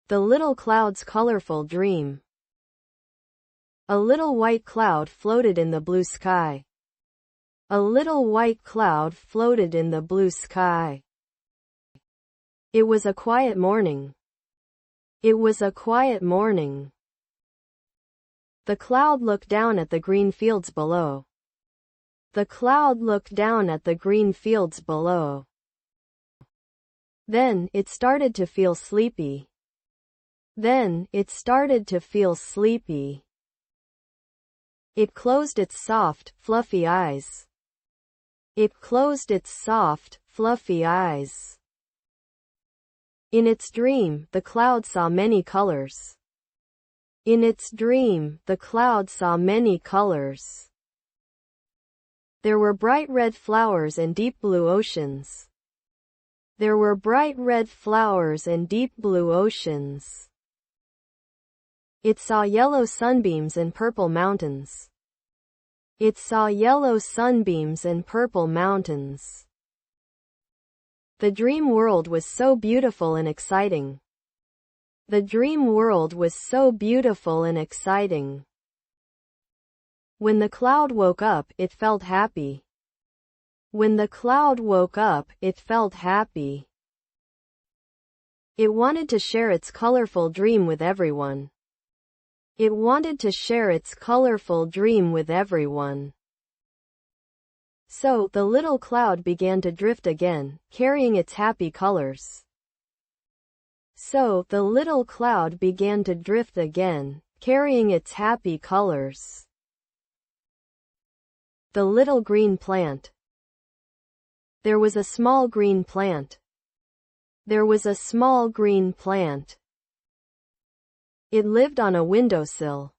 The little cloud's colorful dream. A little white cloud floated in the blue sky. A little white cloud floated in the blue sky. It was a quiet morning. It was a quiet morning. The cloud looked down at the green fields below. The cloud looked down at the green fields below. Then it started to feel sleepy. Then it started to feel sleepy. It closed its soft, fluffy eyes. It closed its soft, fluffy eyes. In its dream, the cloud saw many colors. In its dream, the cloud saw many colors. There were bright red flowers and deep blue oceans. There were bright red flowers and deep blue oceans. It saw yellow sunbeams and purple mountains. It saw yellow sunbeams and purple mountains. The dream world was so beautiful and exciting. The dream world was so beautiful and exciting. When the cloud woke up, it felt happy. When the cloud woke up, it felt happy. It wanted to share its colorful dream with everyone. It wanted to share its colorful dream with everyone. So, the little cloud began to drift again, carrying its happy colors. So, the little cloud began to drift again, carrying its happy colors. The little green plant. There was a small green plant. There was a small green plant. It lived on a windowsill.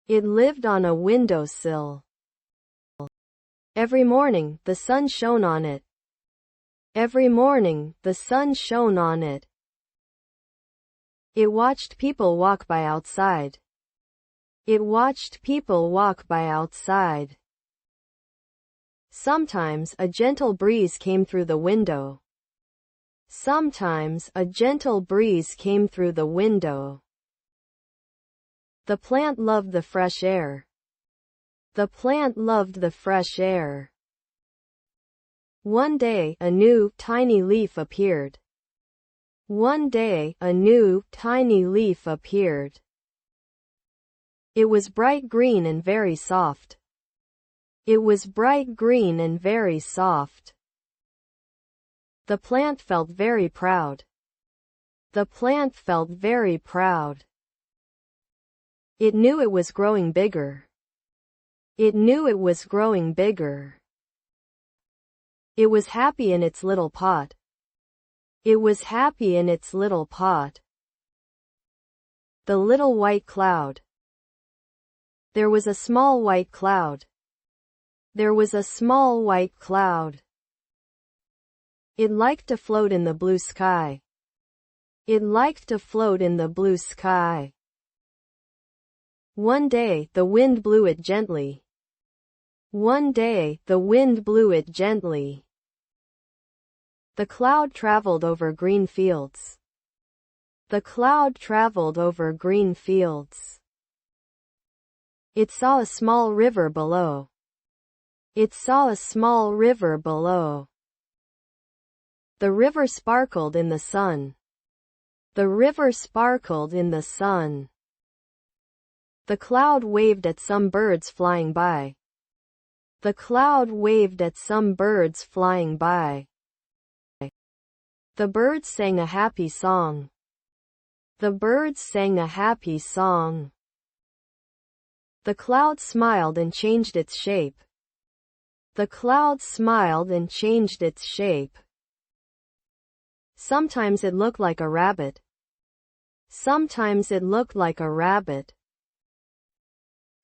It lived on a windowsill. Every morning, the sun shone on it. Every morning, the sun shone on it. It watched people walk by outside. It watched people walk by outside. Sometimes a gentle breeze came through the window. Sometimes a gentle breeze came through the window. The plant loved the fresh air. The plant loved the fresh air. One day, a new, tiny leaf appeared. One day, a new, tiny leaf appeared. It was bright green and very soft. It was bright green and very soft. The plant felt very proud. The plant felt very proud. It knew it was growing bigger. It knew it was growing bigger. It was happy in its little pot. It was happy in its little pot. The little white cloud. There was a small white cloud. There was a small white cloud. It liked to float in the blue sky. It liked to float in the blue sky. One day, the wind blew it gently. One day, the wind blew it gently. The cloud traveled over green fields. The cloud traveled over green fields. It saw a small river below. It saw a small river below. The river sparkled in the sun. The river sparkled in the sun. The cloud waved at some birds flying by. The cloud waved at some birds flying by. The birds sang a happy song. The birds sang a happy song. The cloud smiled and changed its shape. The cloud smiled and changed its shape. Sometimes it looked like a rabbit. Sometimes it looked like a rabbit.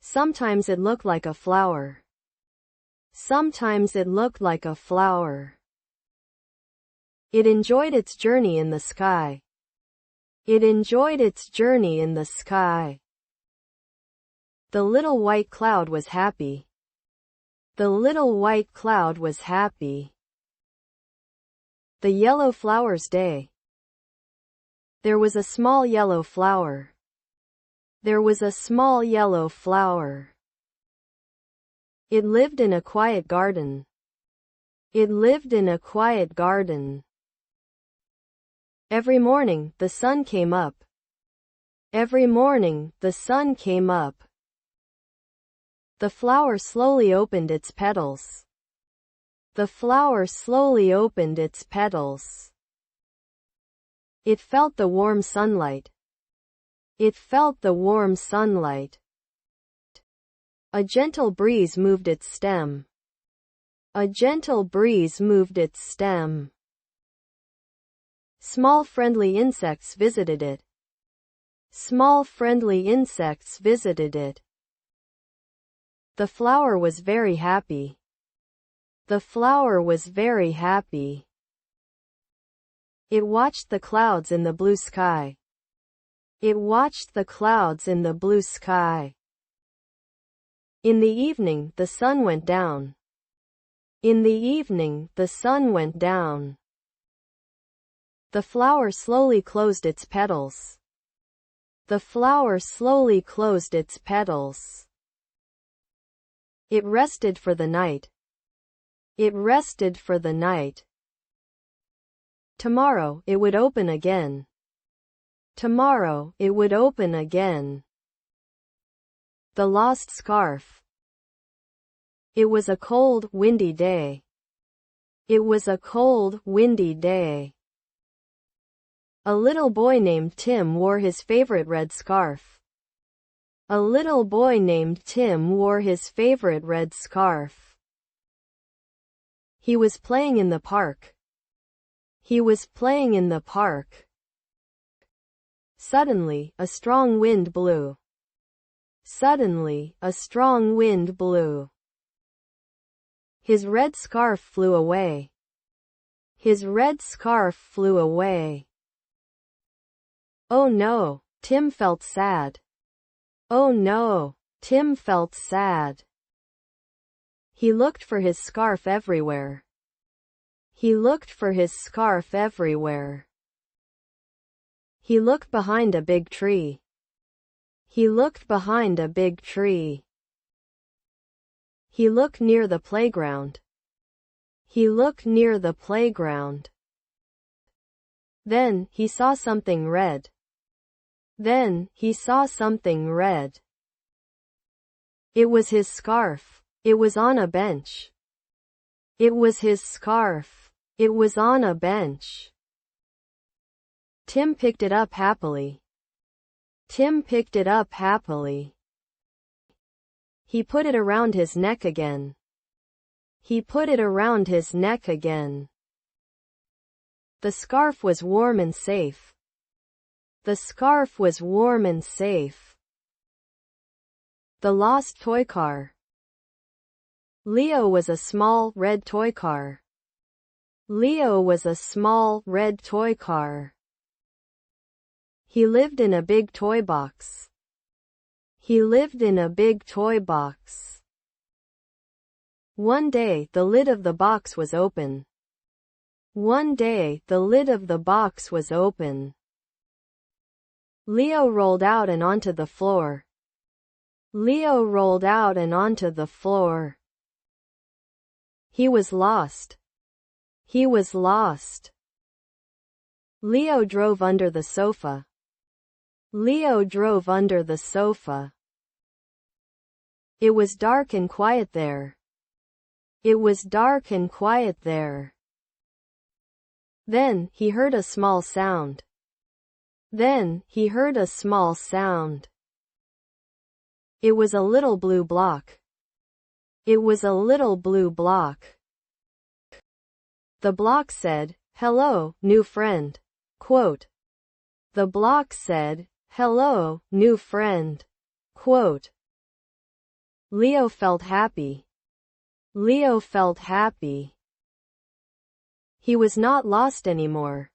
Sometimes it looked like a flower. Sometimes it looked like a flower. It enjoyed its journey in the sky. It enjoyed its journey in the sky. The little white cloud was happy. The little white cloud was happy. The yellow flowers day. There was a small yellow flower. There was a small yellow flower. It lived in a quiet garden. It lived in a quiet garden. Every morning, the sun came up. Every morning, the sun came up. The flower slowly opened its petals. The flower slowly opened its petals. It felt the warm sunlight. It felt the warm sunlight. A gentle breeze moved its stem. A gentle breeze moved its stem. Small friendly insects visited it. Small friendly insects visited it. The flower was very happy. The flower was very happy. It watched the clouds in the blue sky. It watched the clouds in the blue sky. In the evening, the sun went down. In the evening, the sun went down. The flower slowly closed its petals. The flower slowly closed its petals. It rested for the night. It rested for the night. Tomorrow, it would open again. Tomorrow, it would open again. The lost scarf. It was a cold, windy day. It was a cold, windy day. A little boy named Tim wore his favorite red scarf. A little boy named Tim wore his favorite red scarf. He was playing in the park. He was playing in the park. Suddenly, a strong wind blew. Suddenly, a strong wind blew. His red scarf flew away. His red scarf flew away. Oh no, Tim felt sad. Oh no, Tim felt sad. He looked for his scarf everywhere. He looked for his scarf everywhere. He looked behind a big tree. He looked behind a big tree. He looked near the playground. He looked near the playground. Then, he saw something red. Then, he saw something red. It was his scarf. It was on a bench. It was his scarf. It was on a bench. Tim picked it up happily. Tim picked it up happily. He put it around his neck again. He put it around his neck again. The scarf was warm and safe. The scarf was warm and safe. The lost toy car. Leo was a small, red toy car. Leo was a small, red toy car. He lived in a big toy box. He lived in a big toy box. One day, the lid of the box was open. One day, the lid of the box was open. Leo rolled out and onto the floor. Leo rolled out and onto the floor. He was lost. He was lost. Leo drove under the sofa. Leo drove under the sofa. It was dark and quiet there. It was dark and quiet there. Then, he heard a small sound. Then, he heard a small sound. It was a little blue block. It was a little blue block. The block said, "Hello, new friend." Quote. The block said, "Hello, new friend." Quote. Leo felt happy. Leo felt happy. He was not lost anymore.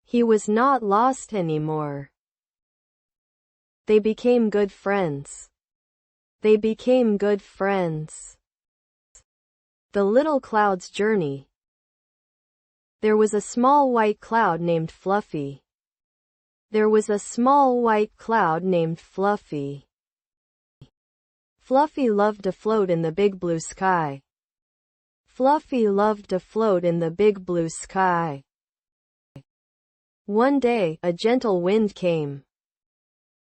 He was not lost anymore. They became good friends. They became good friends. The little cloud's journey. There was a small white cloud named Fluffy. There was a small white cloud named Fluffy. Fluffy loved to float in the big blue sky. Fluffy loved to float in the big blue sky. One day, a gentle wind came.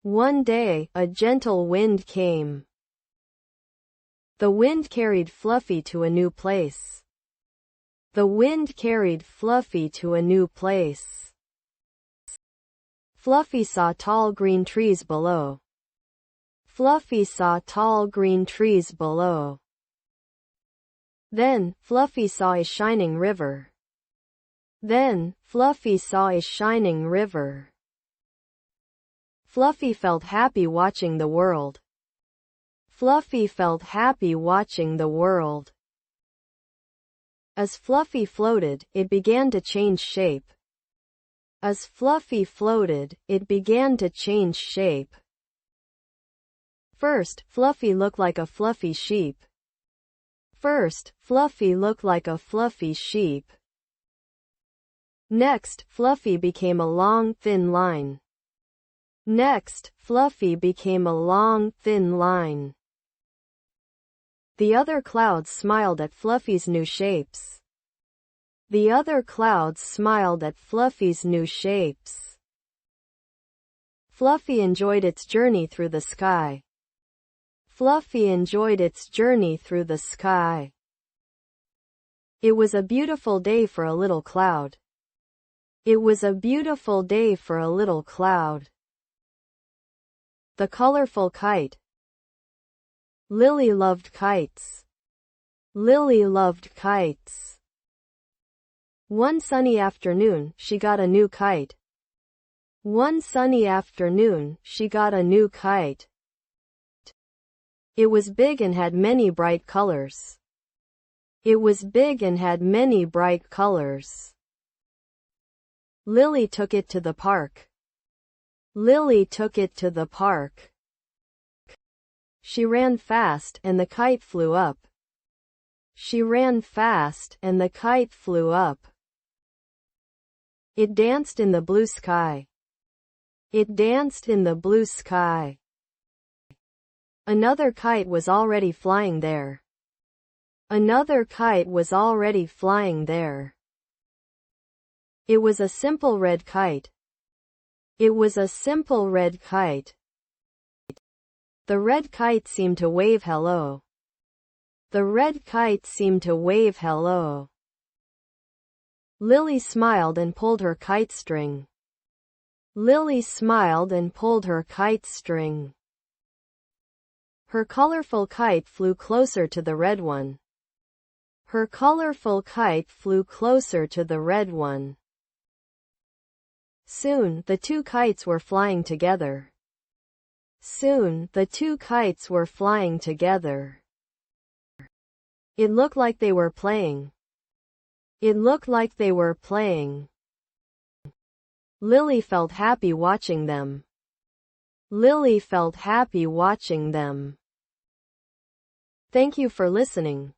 One day, a gentle wind came. The wind carried Fluffy to a new place. The wind carried Fluffy to a new place. Fluffy saw tall green trees below. Fluffy saw tall green trees below. Then, Fluffy saw a shining river. Then, Fluffy saw a shining river. Fluffy felt happy watching the world. Fluffy felt happy watching the world. As Fluffy floated, it began to change shape. As Fluffy floated, it began to change shape. First, Fluffy looked like a fluffy sheep. First, Fluffy looked like a fluffy sheep. Next, Fluffy became a long, thin line. Next, Fluffy became a long, thin line. The other clouds smiled at Fluffy's new shapes. The other clouds smiled at Fluffy's new shapes. Fluffy enjoyed its journey through the sky. Fluffy enjoyed its journey through the sky. It was a beautiful day for a little cloud. It was a beautiful day for a little cloud. The colorful kite. Lily loved kites. Lily loved kites. One sunny afternoon, she got a new kite. One sunny afternoon, she got a new kite. It was big and had many bright colors. It was big and had many bright colors. Lily took it to the park. Lily took it to the park. She ran fast and the kite flew up. She ran fast and the kite flew up. It danced in the blue sky. It danced in the blue sky. Another kite was already flying there. Another kite was already flying there. It was a simple red kite. It was a simple red kite. The red kite seemed to wave hello. The red kite seemed to wave hello. Lily smiled and pulled her kite string. Lily smiled and pulled her kite string. Her colorful kite flew closer to the red one. Her colorful kite flew closer to the red one. Soon, the two kites were flying together. Soon, the two kites were flying together. It looked like they were playing. It looked like they were playing. Lily felt happy watching them. Lily felt happy watching them. Thank you for listening.